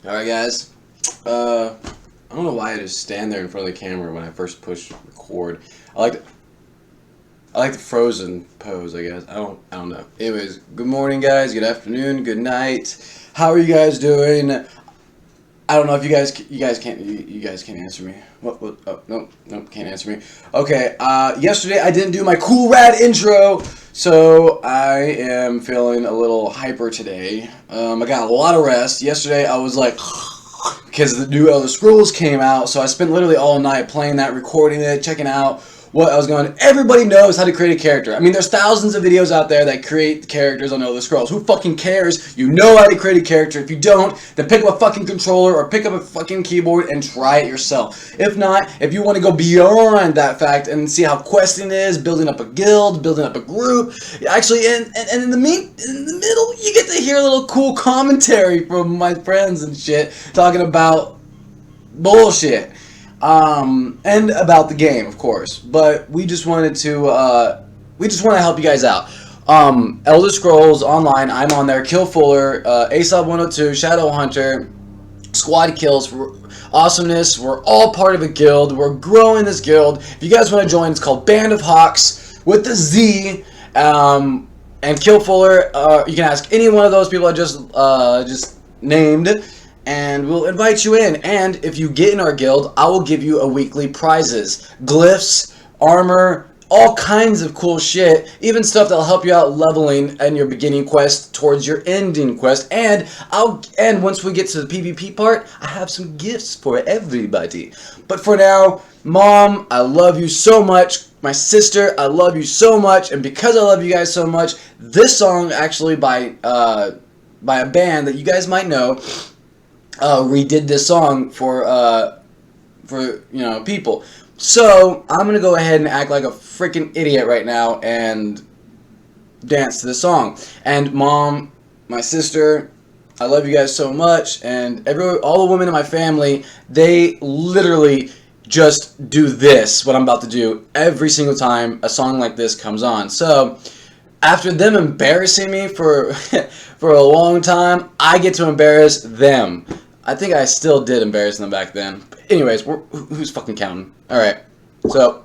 Alright, guys. I don't know why I just stand there in front of the camera when I first push record. I like I like the frozen pose, I guess. I don't know. Anyways, good morning, guys. Good afternoon. Good night. How are you guys doing? I don't know if you guys can't answer me. What? Oh, nope, can't answer me. Okay. Yesterday I didn't do my cool rad intro, so I am feeling a little hyper today. I got a lot of rest. Yesterday I was like because the new Elder Scrolls came out, so I spent literally all night playing that, recording it, checking out what I was going. Everybody knows how to create a character. I mean, there's thousands of videos out there that create characters on Elder Scrolls. Who fucking cares? You know how to create a character. If you don't, then pick up a fucking controller or pick up a fucking keyboard and try it yourself. If not, if you want to go beyond that fact and see how questing is, building up a guild, building up a group, actually, and in the middle, you get to hear a little cool commentary from my friends and shit talking about bullshit. And about the game, of course. But we just want to help you guys out. Elder Scrolls Online, I'm on there. Kill Fuller, Aesop 102, Shadow Hunter, Squad Kills, Awesomeness. We're all part of a guild. We're growing this guild. If you guys want to join, it's called Band of Hawks with the Z. And Kill Fuller, you can ask any one of those people I just named, and we'll invite you in. And if you get in our guild, I will give you a weekly prizes, glyphs, armor, all kinds of cool shit, even stuff that'll help you out leveling and your beginning quest towards your ending quest. And once we get to the PvP part, I have some gifts for everybody. But for now, Mom, I love you so much. My sister, I love you so much. And because I love you guys so much, this song actually by a band that you guys might know redid this song for people. So I'm gonna go ahead and act like a freaking idiot right now and dance to the song. And Mom, my sister, I love you guys so much, and all the women in my family, they literally just do this, what I'm about to do, every single time a song like this comes on. So after them embarrassing me for for a long time, I get to embarrass them. I think I still did embarrass them back then. But anyways, who's fucking counting? All right, so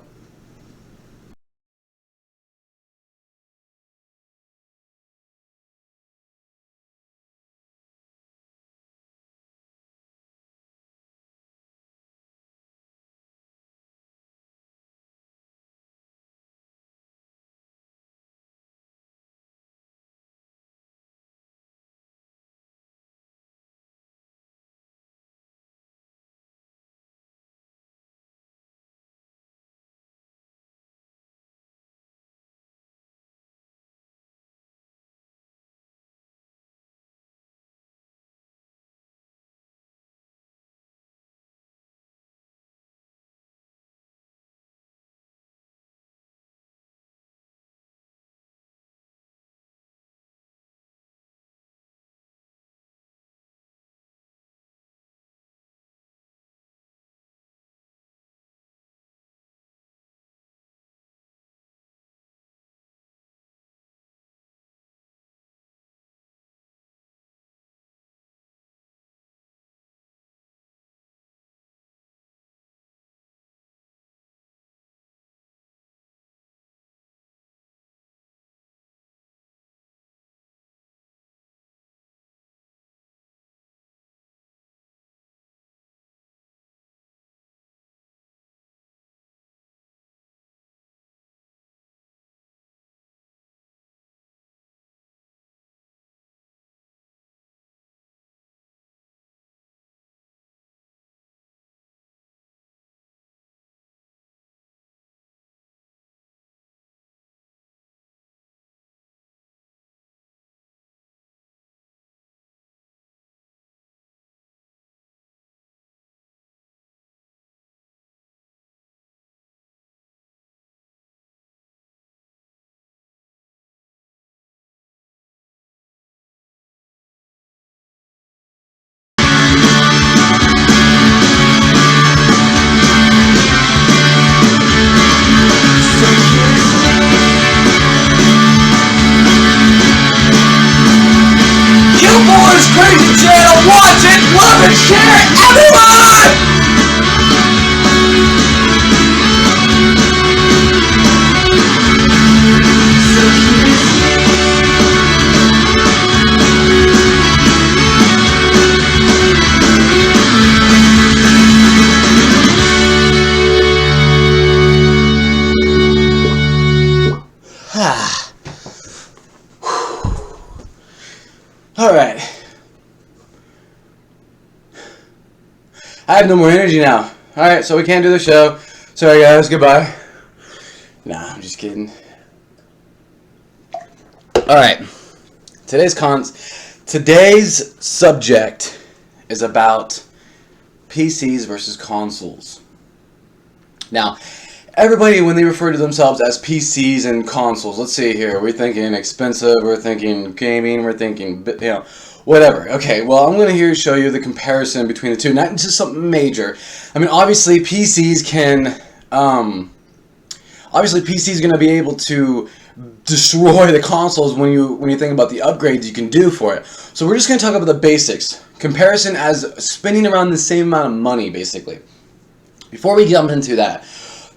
watch it, love and share, everyone! Alright. I have no more energy now. Alright, so we can't do the show. Sorry guys, goodbye. Nah, I'm just kidding. Alright. Today's subject is about PCs versus consoles. Now, everybody, when they refer to themselves as PCs and consoles, let's see here, we're thinking expensive, we're thinking gaming, we're thinking, whatever. Okay, well, I'm going to show you the comparison between the two, not just something major. I mean, obviously, PCs can, obviously, PCs going to be able to destroy the consoles when you think about the upgrades you can do for it. So we're just going to talk about the basics. Comparison as spending around the same amount of money, basically. Before we jump into that,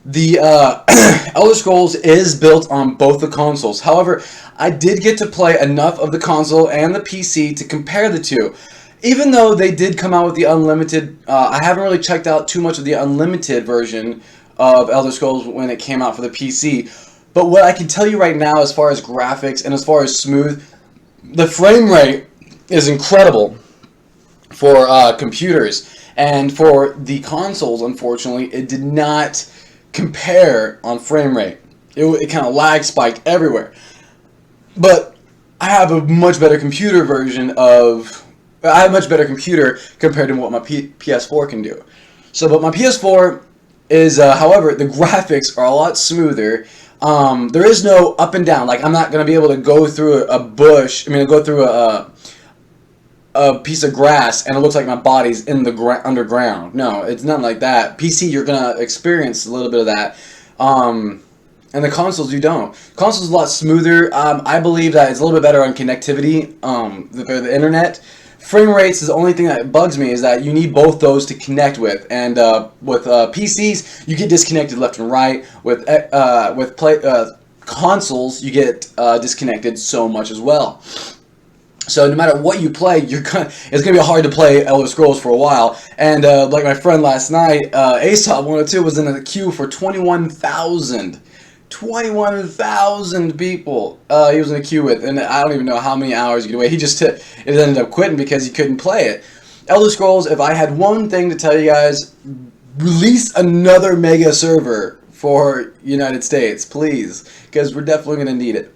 the Elder Scrolls is built on both the consoles. However, I did get to play enough of the console and the PC to compare the two. Even though they did come out with the unlimited, I haven't really checked out too much of the unlimited version of Elder Scrolls when it came out for the PC. But what I can tell you right now, as far as graphics and as far as smooth, the frame rate is incredible for computers. And for the consoles, unfortunately, it did not compare on frame rate. It kind of lag spiked everywhere. But I have a much better computer version of... I have a much better computer compared to what my PS4 can do. So, but my PS4 is, however, the graphics are a lot smoother. There is no up and down. Like, I'm not going to be able to go through a bush. I mean, go through a piece of grass and it looks like my body's in the underground. No, it's nothing like that. PC, you're going to experience a little bit of that. And the consoles, you don't. Consoles is a lot smoother. I believe that it's a little bit better on connectivity, the internet. Frame rates is the only thing that bugs me, is that you need both those to connect with. And with PCs, you get disconnected left and right. With consoles, you get disconnected so much as well. So no matter what you play, it's gonna be hard to play Elder Scrolls for a while. And like my friend last night, ASOP102 was in a queue for 21,000 people. He was in a queue with, and I don't even know how many hours you could wait. He just ended up quitting because he couldn't play it. Elder Scrolls, if I had one thing to tell you guys, release another mega server for United States, please, because we're definitely gonna need it.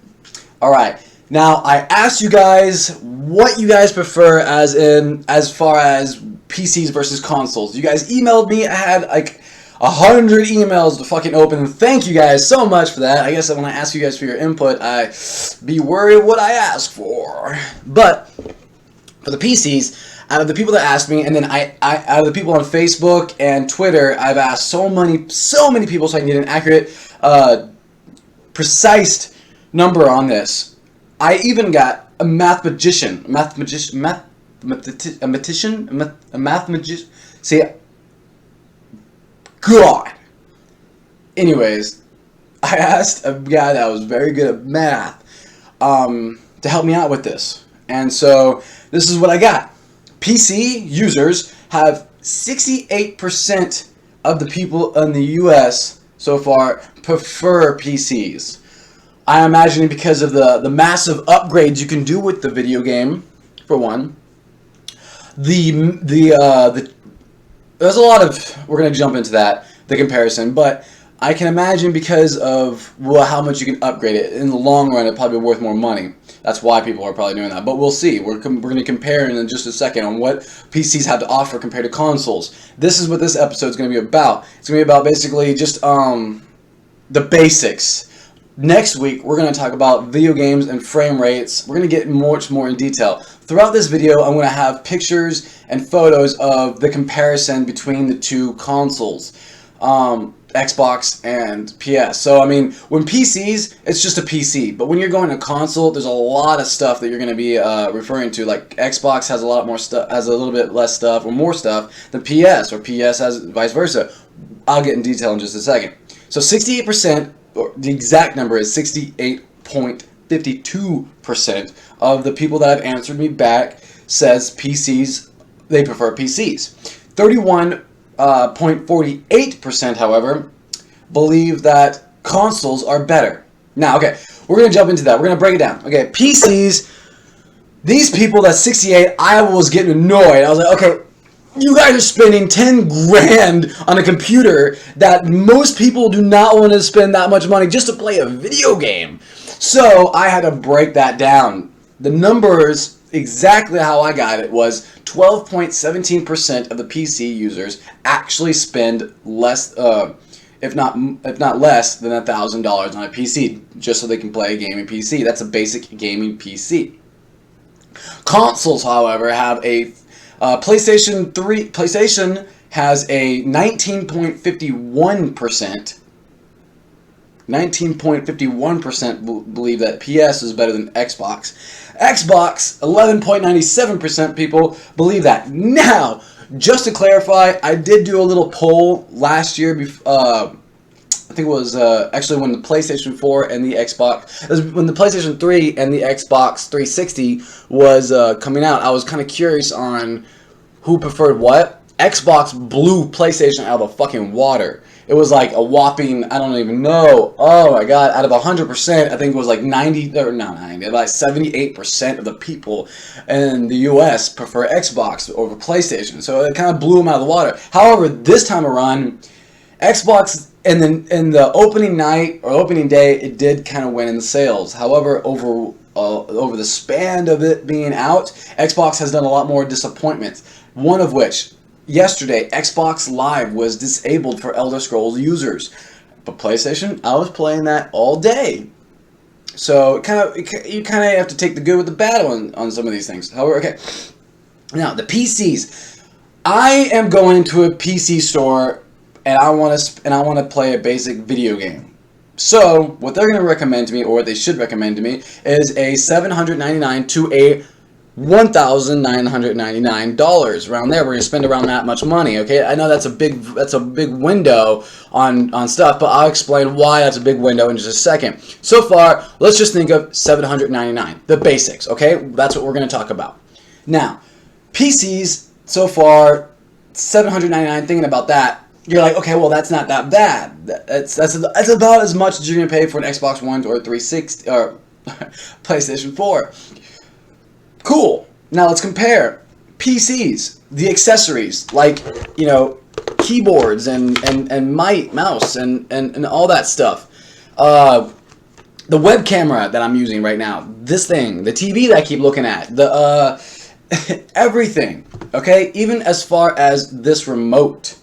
All right. Now, I asked you guys what you guys prefer as far as PCs versus consoles. You guys emailed me. I had like 100 emails to fucking open. Thank you guys so much for that. I guess when I ask you guys for your input, I be worried what I ask for. But for the PCs, out of the people that asked me, and then out of the people on Facebook and Twitter, I've asked so many people so I can get an accurate, precise number on this. I even got a mathematician. See, God. Anyways, I asked a guy that was very good at math to help me out with this. And so this is what I got. PC users have 68% of the people in the US so far prefer PCs. I imagine because of the massive upgrades you can do with the video game, for one. There's a lot of, we're going to jump into that, the comparison, but I can imagine because of how much you can upgrade it. In the long run, it'll probably be worth more money. That's why people are probably doing that. But we'll see. We're going to compare in just a second on what PCs have to offer compared to consoles. This is what this episode is going to be about. It's going to be about basically just the basics. Next week, we're going to talk about video games and frame rates. We're going to get much more in detail. Throughout this video, I'm going to have pictures and photos of the comparison between the two consoles. Xbox and PS. So I mean, when PCs, it's just a PC. But when you're going to console, there's a lot of stuff that you're going to be referring to. Like Xbox has a lot more stuff, has a little bit less stuff or more stuff than PS, or PS has vice versa. I'll get in detail in just a second. So 68%, or the exact number is 68.52% of the people that have answered me back says PCs, they prefer PCs. 31.48%, however, believe that consoles are better. Now, okay, we're going to jump into that. We're going to break it down. Okay, PCs, these people, that's 68, I was getting annoyed. I was like, okay, you guys are spending 10 grand on a computer that most people do not want to spend that much money just to play a video game. So I had to break that down. The numbers, exactly how I got it, was 12.17% of the PC users actually spend less, if not less than $1,000 on a PC just so they can play a gaming PC. That's a basic gaming PC. Consoles, however, have a PlayStation has a 19.51%. 19.51% believe that PS is better than Xbox. Xbox, 11.97% people believe that. Now, just to clarify, I did do a little poll last year. I think it was actually when the PlayStation 4 and the Xbox, when the PlayStation 3 and the Xbox 360 was coming out. I was kind of curious on who preferred what. Xbox blew PlayStation out of the fucking water. It was like a whopping, I don't even know, oh my god, out of 100%, I think it was like 90, or not 90, about 78% of the people in the US prefer Xbox over PlayStation. So it kind of blew them out of the water. However, this time around, Xbox, in the opening night, or opening day, it did kind of win in the sales. However, over the span of it being out, Xbox has done a lot more disappointments. One of which, yesterday, Xbox Live was disabled for Elder Scrolls users. But PlayStation, I was playing that all day. So you kind of have to take the good with the bad on some of these things. However, okay. Now, the PCs. I am going to a PC store and I want to play a basic video game. So, what they're going to recommend to me, or what they should recommend to me, is a $799 to a $1,999 around there. We're gonna spend around that much money. Okay, I know that's a big window on stuff, but I'll explain why that's a big window in just a second. So far, let's just think of $799, the basics. Okay, that's what we're gonna talk about. Now, PCs so far, $799. Thinking about that, you're like, okay, well that's not that bad. That's about as much as you're gonna pay for an Xbox One or 360 or PlayStation 4. Cool. Now let's compare PCs, the accessories like, you know, keyboards and mouse and all that stuff. The web camera that I'm using right now, this thing, the TV that I keep looking at, the everything. Okay, even as far as this remote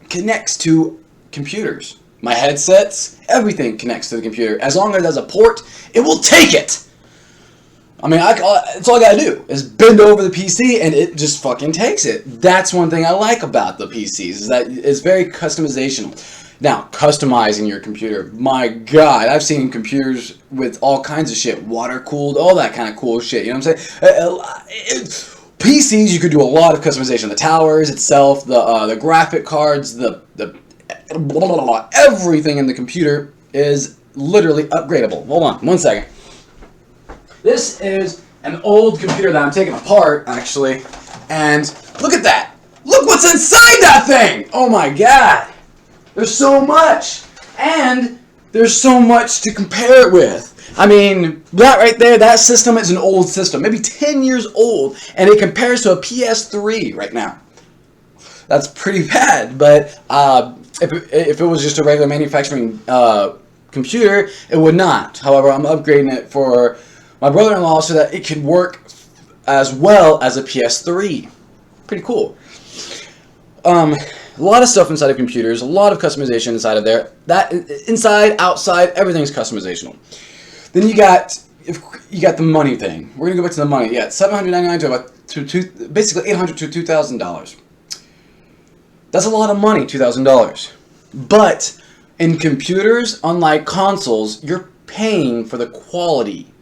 connects to computers. My headsets, everything connects to the computer. As long as it has a port, it will take it. I mean, it's all I gotta do is bend over the PC and it just fucking takes it. That's one thing I like about the PCs, is that it's very customizational. Now, customizing your computer, my god, I've seen computers with all kinds of shit, water cooled, all that kind of cool shit, you know what I'm saying? PCs, you could do a lot of customization. The towers itself, the graphic cards, the blah, blah, blah, everything in the computer is literally upgradable. Hold on, one second. This is an old computer that I'm taking apart, actually, and look at that. Look what's inside that thing! Oh my god! There's so much! And there's so much to compare it with. I mean, that right there, that system is an old system, maybe 10 years old, and it compares to a PS3 right now. That's pretty bad, but if it was just a regular manufacturing computer, it would not. However, I'm upgrading it for my brother-in-law so that it can work as well as a PS3. Pretty cool. A lot of stuff inside of computers, a lot of customization inside of there. That inside, outside, everything's customizational. Then you got the money thing. We're gonna go back to the money. Yeah, $799 to basically $800 to $2,000. That's a lot of money, $2,000. But in computers, unlike consoles, you're paying for the quality.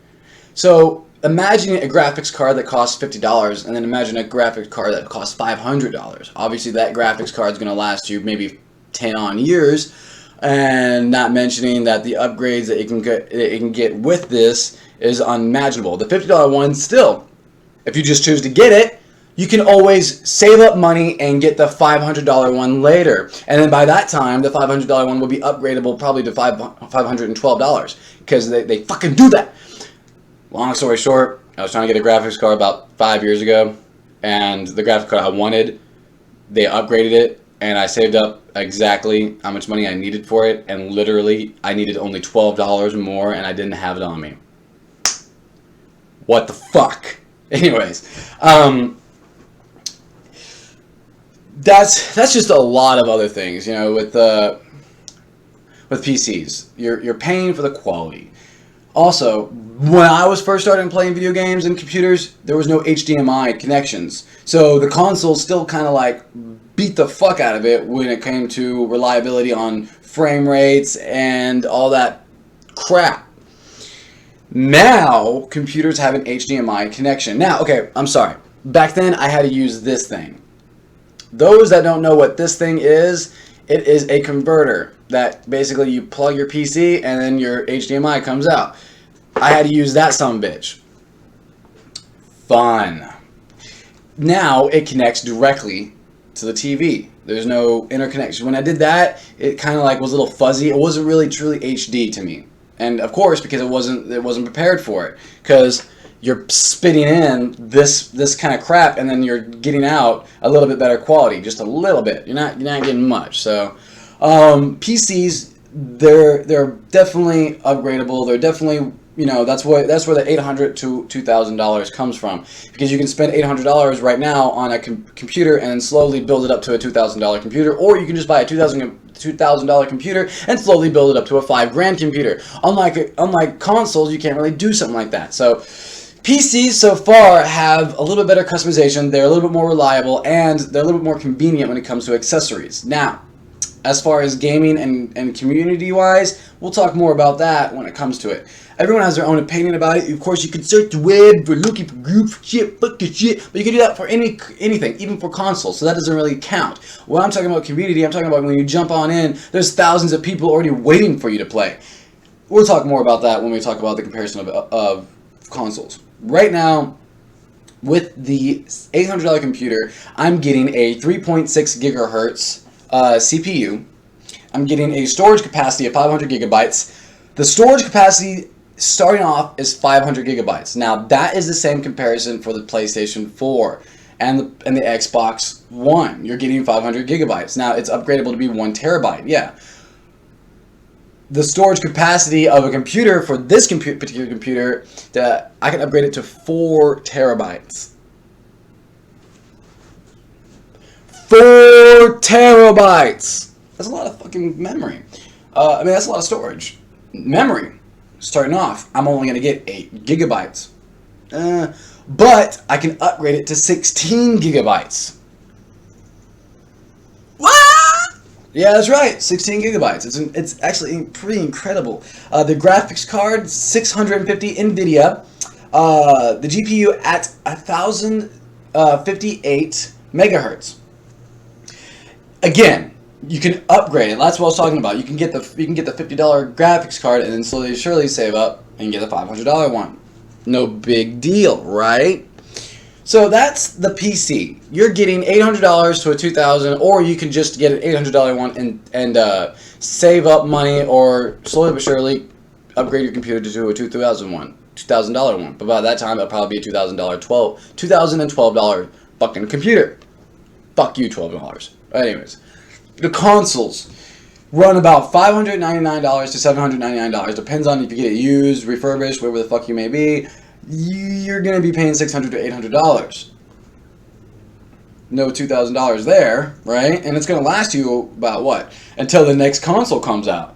So imagine a graphics card that costs $50, and then imagine a graphics card that costs $500. Obviously, that graphics card is going to last you maybe 10 on years, and not mentioning that the upgrades that it can get with this is unimaginable. The $50 one, still, if you just choose to get it, you can always save up money and get the $500 one later. And then by that time, the $500 one will be upgradable probably to $512, because they fucking do that. Long story short, I was trying to get a graphics card about 5 years ago, and the graphics card I wanted, they upgraded it, and I saved up exactly how much money I needed for it, and literally I needed only $12 more, and I didn't have it on me. What the fuck? Anyways, that's just a lot of other things, you know, with PCs. You're paying for the quality. Also, when I was first starting playing video games and computers, there was no HDMI connections. So the console still kind of like beat the fuck out of it when it came to reliability on frame rates and all that crap. Now, computers have an HDMI connection. Now, okay, I'm sorry. Back then, I had to use this thing. Those that don't know what this thing is, it is a converter that basically you plug your PC and then your HDMI comes out. I had to use that sumbitch. Fun. Now it connects directly to the TV. There's no interconnection. When I did that, it kind of like was a little fuzzy. It wasn't really truly HD to me. And of course, because it wasn't prepared for it. Because you're spitting in this kind of crap, and then you're getting out a little bit better quality, just a little bit. You're not getting much. So PCs, they're definitely upgradable. They're definitely, you know, that's where the $800 to $2,000 comes from, because you can spend $800 right now on a computer and then slowly build it up to a $2,000 computer, or you can just buy a $2,000 computer and slowly build it up to a $5,000 computer. Unlike consoles, you can't really do something like that. So PCs so far have a little bit better customization. They're a little bit more reliable, and they're a little bit more convenient when it comes to accessories. Now, as far as gaming and community-wise, we'll talk more about that when it comes to it. Everyone has their own opinion about it. Of course, you can search the web for looking for group shit, fucking shit, but you can do that for anything, even for consoles, so that doesn't really count. When I'm talking about community, I'm talking about when you jump on in, there's thousands of people already waiting for you to play. We'll talk more about that when we talk about the comparison of consoles. Right now, with the $800 computer, I'm getting a 3.6 gigahertz CPU. I'm getting a storage capacity of 500 gigabytes. The storage capacity starting off is 500 gigabytes. Now, that is the same comparison for the PlayStation 4 and the Xbox One. You're getting 500 gigabytes. Now, it's upgradable to be 1 terabyte. Yeah. The storage capacity of a computer for this particular computer, that I can upgrade it to 4 terabytes. 4 terabytes! That's a lot of fucking memory. I mean, that's a lot of storage. Memory. Starting off, I'm only going to get 8 gigabytes. But I can upgrade it to 16 gigabytes. What? Yeah, that's right. 16 gigabytes. It's actually pretty incredible. The graphics card, 650 NVIDIA. The GPU at 1058 megahertz. Again, you can upgrade it. That's what I was talking about. You can get the $50 graphics card and then slowly surely save up and get the $500 one. No big deal, right? So that's the PC. You're getting $800 to a $2,000, or you can just get an $800 one and save up money, or slowly but surely upgrade your computer to a $2,000 one. But by that time, it'll probably be a $2,012 fucking computer. Fuck you, $12. Anyways, the consoles run about $599 to $799. Depends on if you get it used, refurbished, whatever the fuck you may be. You're going to be paying $600 to $800. No $2,000 there, right? And it's going to last you about what? Until the next console comes out.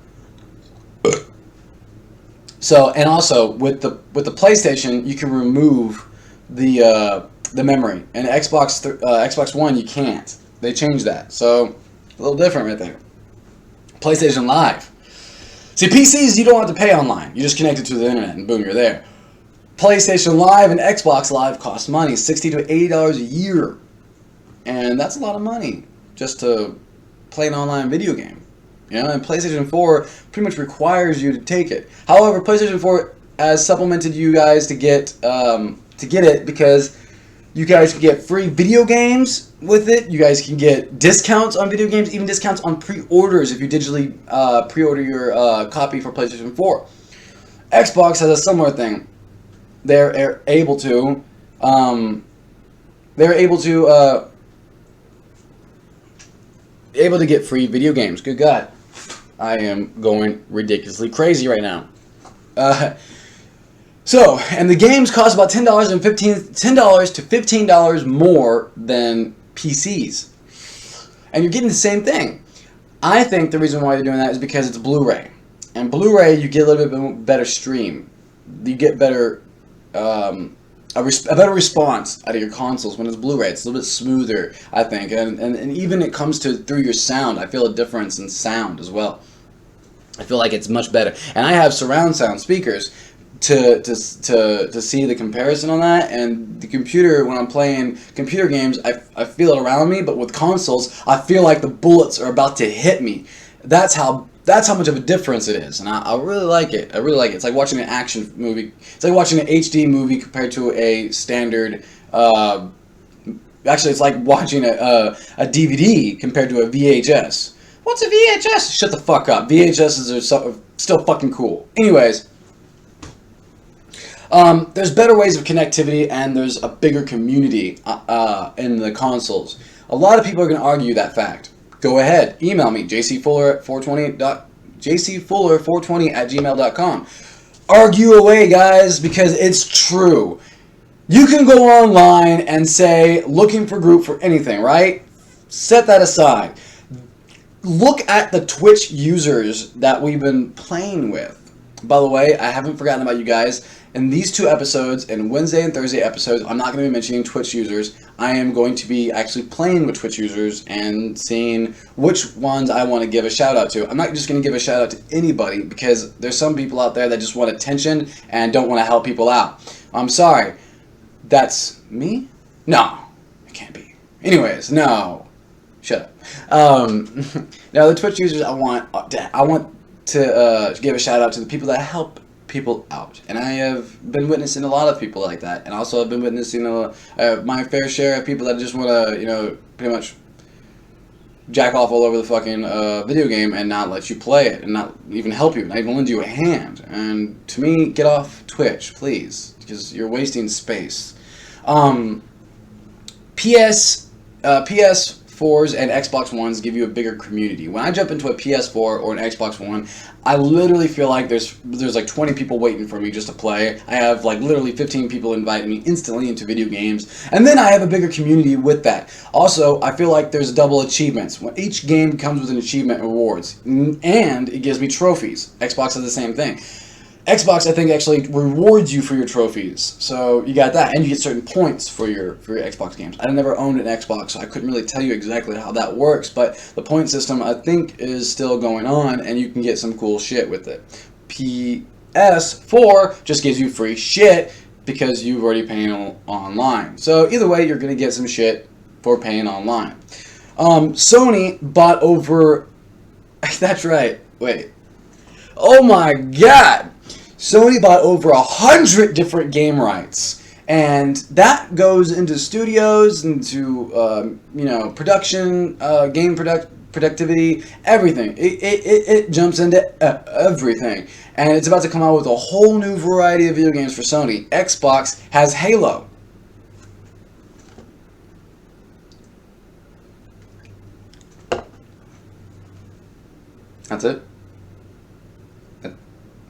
So, and also with the PlayStation, you can remove the memory, and Xbox One you can't. They changed that. So A little different right there. PlayStation Live. See, PCs, you don't have to pay online. You just connect it to the internet and boom, you're there. PlayStation Live and Xbox Live cost money, $60 to $80 a year. And that's a lot of money just to play an online video game. You know, and PlayStation 4 pretty much requires you to take it. However, PlayStation 4 has supplemented you guys to get it because you guys can get free video games with it. You guys can get discounts on video games, even discounts on pre-orders if you digitally pre-order your copy for PlayStation 4. Xbox has a similar thing. They're able to get free video games. Good God, I am going ridiculously crazy right now. So, and the games cost about $10 to $15 more than PCs, and you're getting the same thing. I think the reason why you're doing that is because it's Blu-ray, and Blu-ray you get a little bit better stream. You get better. A better response out of your consoles when it's Blu-ray. It's a little bit smoother, I think, and even it comes to through your sound. I feel a difference in sound as well. I feel like it's much better, and I have surround sound speakers to see the comparison on that. And the computer, when I'm playing computer games, I feel it around me, but with consoles, I feel like the bullets are about to hit me. That's how much of a difference it is, and I really like it. I really like it. It's like watching an action movie. It's like watching an HD movie compared to a standard. Actually, it's like watching a DVD compared to a VHS. What's a VHS? Shut the fuck up. VHSs are still fucking cool. Anyways, there's better ways of connectivity, and there's a bigger community in the consoles. A lot of people are going to argue that fact. Go ahead, email me, jcfuller420@gmail.com. Argue away, guys, because it's true. You can go online and say, looking for group for anything, right? Set that aside. Look at the Twitch users that we've been playing with. By the way, I haven't forgotten about you guys. In these 2 episodes, in Wednesday and Thursday episodes, I'm not going to be mentioning Twitch users. I am going to be actually playing with Twitch users and seeing which ones I want to give a shout out to. I'm not just going to give a shout out to anybody, because there's some people out there that just want attention and don't want to help people out. I'm sorry. That's me? No, it can't be. Anyways, no. Shut up. Now, the Twitch users, I want to give a shout out to the people that help people out, and I have been witnessing a lot of people like that, and also I've been witnessing my fair share of people that just want to, pretty much jack off all over the fucking video game and not let you play it, and not even help you, not even lend you a hand. And to me, get off Twitch, please, because you're wasting space. PS4s and Xbox Ones give you a bigger community. When I jump into a PS4 or an Xbox One, I literally feel like there's like 20 people waiting for me just to play. I have like literally 15 people inviting me instantly into video games, and then I have a bigger community with that. Also, I feel like there's double achievements. When each game comes with an achievement and rewards, and it gives me trophies. Xbox does the same thing. Xbox, I think, actually rewards you for your trophies. So you got that, and you get certain points for your Xbox games. I never owned an Xbox, so I couldn't really tell you exactly how that works, but the point system, I think, is still going on, and you can get some cool shit with it. PS4 just gives you free shit because you've already paying online. So either way, you're going to get some shit for paying online. Sony bought over... That's right. Wait. Oh my god! Sony bought over 100 different game rights, and that goes into studios, into production, game productivity, everything. It jumps into everything, and it's about to come out with a whole new variety of video games for Sony. Xbox has Halo. That's it.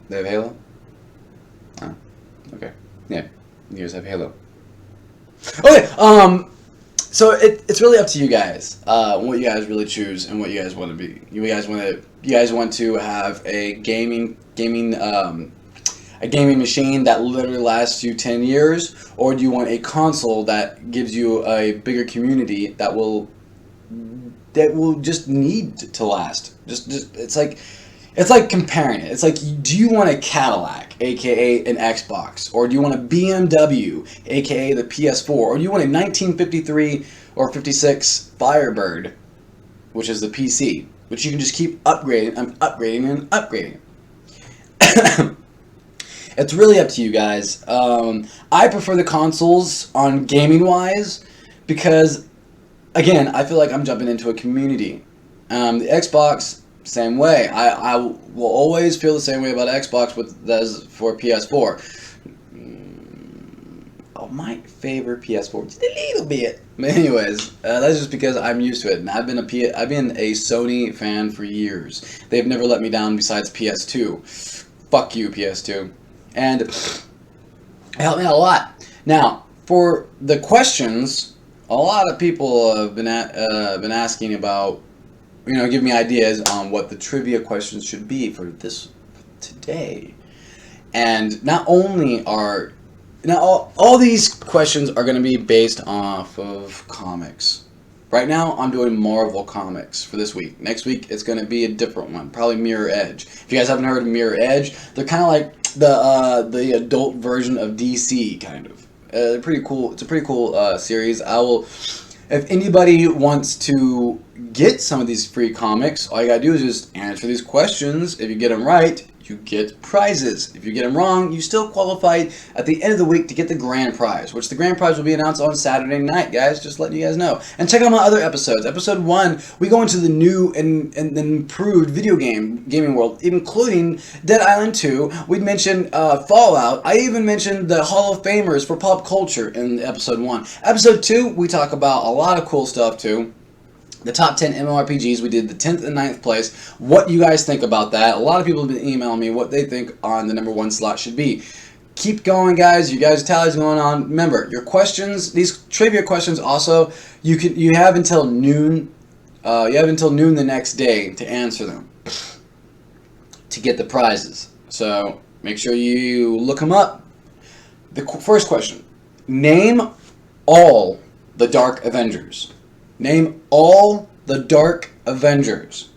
They have Halo? Oh, okay. Yeah, you guys have Halo. Okay, so it's really up to you guys, what you guys really choose and what you guys want to be. You guys want to have a gaming machine that literally lasts you 10 years, or do you want a console that gives you a bigger community that will that will just need to last. Just it's like comparing it. It's like, do you want a Cadillac, aka an Xbox, or do you want a BMW, aka the PS4, or do you want a 1953 or 56 Firebird, which is the PC, which you can just keep upgrading and upgrading and upgrading. It's really up to you guys. I prefer the consoles on gaming wise because, again, I feel like I'm jumping into a community. The Xbox, same way. I will always feel the same way about Xbox as for PS4. I might favor PS4 just a little bit. But anyways, that's just because I'm used to it. And I've been a Sony fan for years. They've never let me down besides PS2. Fuck you, PS2. And it helped me out a lot. Now, for the questions, a lot of people have been asking about, give me ideas on what the trivia questions should be for this today. And not only are all these questions are going to be based off of comics. Right now, I'm doing Marvel comics for this week. Next week, it's going to be a different one, probably Mirror Edge. If you guys haven't heard of Mirror Edge, they're kind of like the adult version of DC, kind of. Pretty cool. It's a pretty cool series. If anybody wants to get some of these free comics, all you gotta do is just answer these questions. If you get them right, you get prizes. If you get them wrong, you still qualify at the end of the week to get the grand prize, which the grand prize will be announced on Saturday night, guys. Just letting you guys know. And check out my other episodes. Episode 1, we go into the new and improved gaming world, including Dead Island 2. We mentioned Fallout. I even mentioned the Hall of Famers for pop culture in episode 1. Episode 2, we talk about a lot of cool stuff too. The top 10 MMORPGs, we did the 10th and 9th place. What you guys think about that? A lot of people have been emailing me what they think on the number 1 slot should be. Keep going, guys. You guys' tally's going on. Remember, your questions, these trivia questions also, you have until noon. You have until noon the next day to answer them to get the prizes. So make sure you look them up. The first question: name all the Dark Avengers. Name all the Dark Avengers.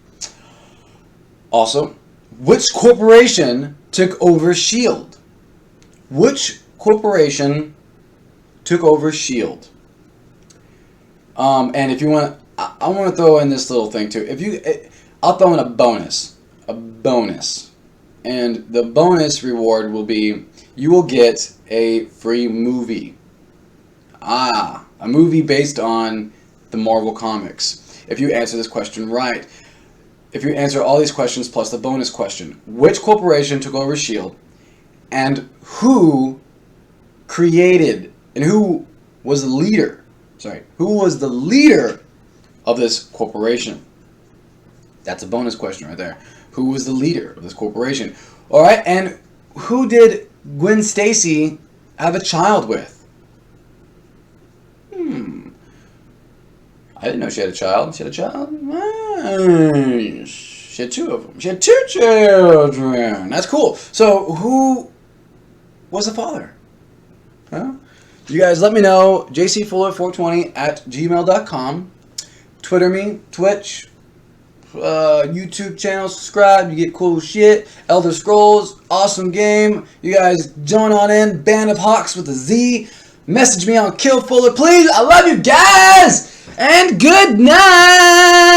Also, which corporation took over S.H.I.E.L.D.? Which corporation took over S.H.I.E.L.D.? And if you want, I want to throw in this little thing too. I'll throw in a bonus. And the bonus reward will be, you will get a free movie. A movie based on the Marvel Comics. If you answer this question right. If you answer all these questions plus the bonus question. Which corporation took over S.H.I.E.L.D.? And who created, and who was the leader? Who was the leader of this corporation? That's a bonus question right there. Who was the leader of this corporation? Alright, and who did Gwen Stacy have a child with? I didn't know she had a child. She had a child? She had 2 of them. She had 2 children. That's cool. So, who was the father? Huh? You guys let me know. jcfuller420@gmail.com. Twitter me. Twitch. YouTube channel. Subscribe. You get cool shit. Elder Scrolls. Awesome game. You guys join on in. Band of Hawks with a Z. Message me on Kill Fuller, please. I love you guys. And good night!